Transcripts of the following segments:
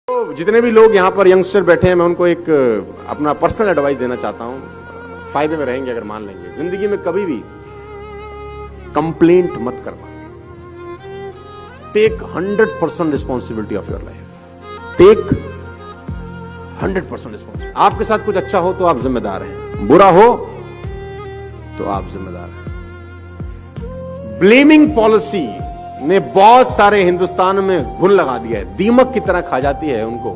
तो जितने भी लोग यहाँ पर यंगस्टर बैठे हैं, मैं उनको एक अपना पर्सनल एडवाइस देना चाहता हूँ। फायदे में रहेंगे अगर मान लेंगे। जिंदगी में कभी भी कंप्लेंट मत करना। Take 100% responsibility of your life. Take 100% responsibility. आपके साथ कुछ अच्छा हो तो आप जिम्मेदार हैं, बुरा हो तो आप जिम्मेदार हैं। ब्लेमिंग पॉलिसी ने बहुत सारे हिंदुस्तान में घुन लगा दिया है। दीमक की तरह खा जाती है उनको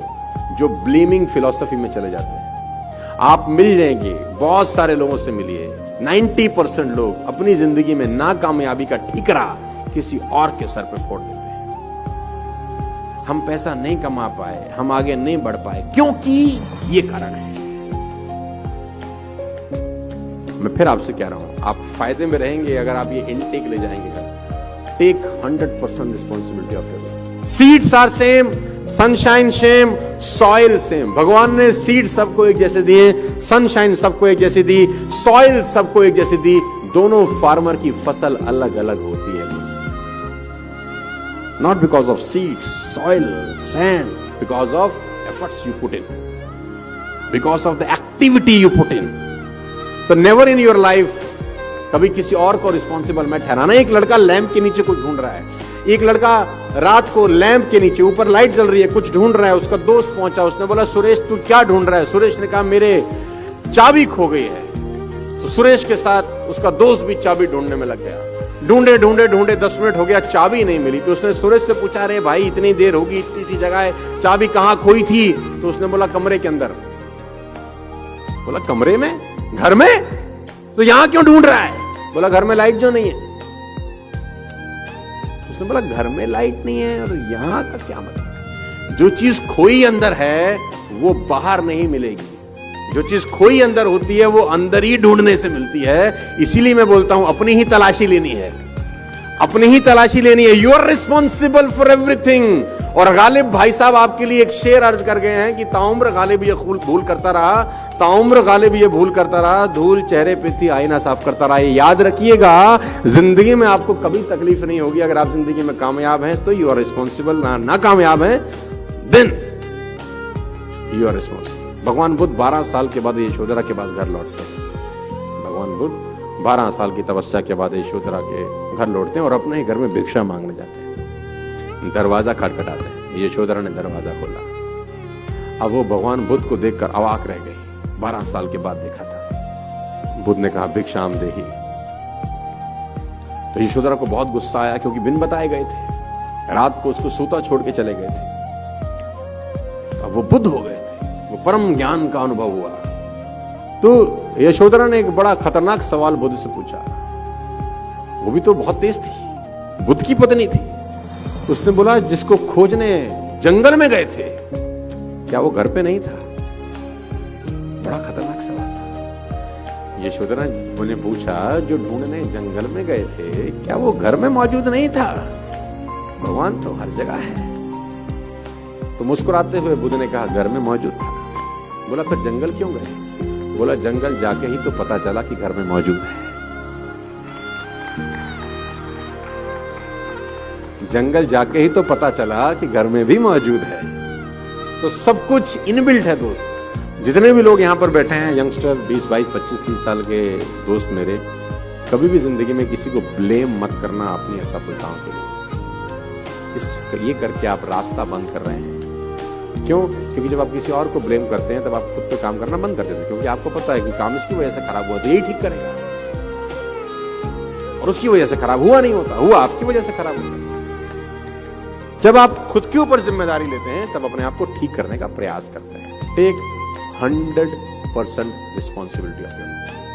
जो ब्लेमिंग फिलॉसफी में चले जाते हैं। आप मिल जाएंगे, बहुत सारे लोगों से मिलिए। 90% लोग अपनी जिंदगी में नाकामयाबी का ठीकरा किसी और के सर पे फोड़ देते हैं। हम पैसा नहीं कमा पाए, हम आगे नहीं बढ़ पाए, क्योंकि ये कारण है। मैं फिर आपसे कह रहा हूं, आप फायदे में रहेंगे अगर आप ये इनटेक ले जाएंगे। Take 100% responsibility of your life. Seeds are same, sunshine same, soil same. भगवान ने सीड सबको एक जैसे दिए, सनशाइन सबको एक जैसी दी, सॉइल सबको एक जैसी दी। दोनों फार्मर की फसल अलग अलग होती है। Not because of seeds, soil, sand, because of efforts you put in, because of the activity you put in. तो नेवर इन योर लाइफ कभी किसी और को रिस्पॉन्सिबल मैं ठहराना। एक लड़का लैंप के नीचे कुछ ढूंढ रहा है, एक लड़का रात को लैंप के नीचे, ऊपर लाइट जल रही है, कुछ ढूंढ रहा है। उसका दोस्त पहुंचा, उसने बोला सुरेश तू क्या ढूंढ रहा है? सुरेश ने कहा मेरे चाबी खो गई है। तो सुरेश के साथ उसका दोस्त भी चाबी ढूंढने में लग गया। ढूंढे ढूंढे ढूंढे 10 मिनट हो गया, चाबी नहीं मिली। तो उसने सुरेश से पूछा, अरे भाई इतनी देर होगी, इतनी सी जगह है, चाबी कहां खोई थी? तो उसने बोला कमरे के अंदर। बोला कमरे में? घर में? तो यहां क्यों ढूंढ रहा है? बोला घर में लाइट जो नहीं है। उसने बोला घर में लाइट नहीं है और यहां का क्या मतलब? जो चीज खोई अंदर है वो बाहर नहीं मिलेगी। जो चीज खोई अंदर होती है वो अंदर ही ढूंढने से मिलती है। इसीलिए मैं बोलता हूं अपनी ही तलाशी लेनी है, अपनी ही तलाशी लेनी है। You are responsible for everything. और गालिब भाई साहब आपके लिए एक शेर अर्ज कर गए हैं कि ताउम्र गालिब ये भूल करता रहा, ताउम्र गालिब ये भूल करता रहा, धूल चेहरे पे थी आईना साफ करता रहा। ये याद रखिएगा, जिंदगी में आपको कभी तकलीफ नहीं होगी अगर आप जिंदगी में कामयाब हैं तो यू आर रिस्पॉन्सिबल। ना कामयाब हैं देन यू आर रिस्पॉन्सिबल। भगवान बुद्ध 12 साल के बाद यशोधरा के पास घर लौटते हैं। भगवान बुद्ध 12 साल की तपस्या के बाद यशोधरा के घर लौटते हैं और अपने ही घर में भिक्षा मांगने जाते हैं। दरवाजा खटखटाते हैं, यशोधरा ने दरवाजा खोला। अब वो भगवान बुद्ध को देखकर अवाक रह गई। 12 साल के बाद देखा था। बुद्ध ने कहा भिक्षाम देहि। तो यशोधरा को बहुत गुस्सा आया, क्योंकि बिन बताए गए थे, रात को उसको सूता छोड़ के चले गए थे। अब वो बुद्ध हो गए थे, वो परम ज्ञान का अनुभव हुआ। तो यशोधरा ने एक बड़ा खतरनाक सवाल बुद्ध से पूछा। वो भी तो बहुत तेज थी, बुद्ध की पत्नी थी। उसने बोला जिसको खोजने जंगल में गए थे, क्या वो घर पे नहीं था? बड़ा खतरनाक सवाल था। यशोधरा ने पूछा जो ढूंढने जंगल में गए थे, क्या वो घर में मौजूद नहीं था? भगवान तो हर जगह है। तो मुस्कुराते हुए बुद्ध ने कहा घर में मौजूद था। बोला फिर जंगल क्यों गए? बोला जंगल जाके ही तो पता चला कि घर में मौजूद है। जंगल जाके ही तो पता चला कि घर में भी मौजूद है। तो सब कुछ इनबिल्ट है दोस्त। जितने भी लोग यहां पर बैठे हैं, यंगस्टर 20, 22, 25, 30 साल के दोस्त मेरे, कभी भी जिंदगी में किसी को ब्लेम मत करना अपनी असफलताओं के लिए। ये करके आप रास्ता बंद कर रहे हैं। क्यों? क्योंकि जब आप किसी और को ब्लेम करते हैं तब आप खुद पे काम करना बंद कर देते हैं, क्योंकि आपको पता है कि काम इसकी वजह से खराब हुआ तो यही ठीक करेगा, और उसकी वजह से खराब हुआ नहीं होता, हुआ आपकी वजह से खराब होता। जब आप खुद के ऊपर जिम्मेदारी लेते हैं तब अपने आप को ठीक करने का प्रयास करते हैं। Take 100% responsibility of your life.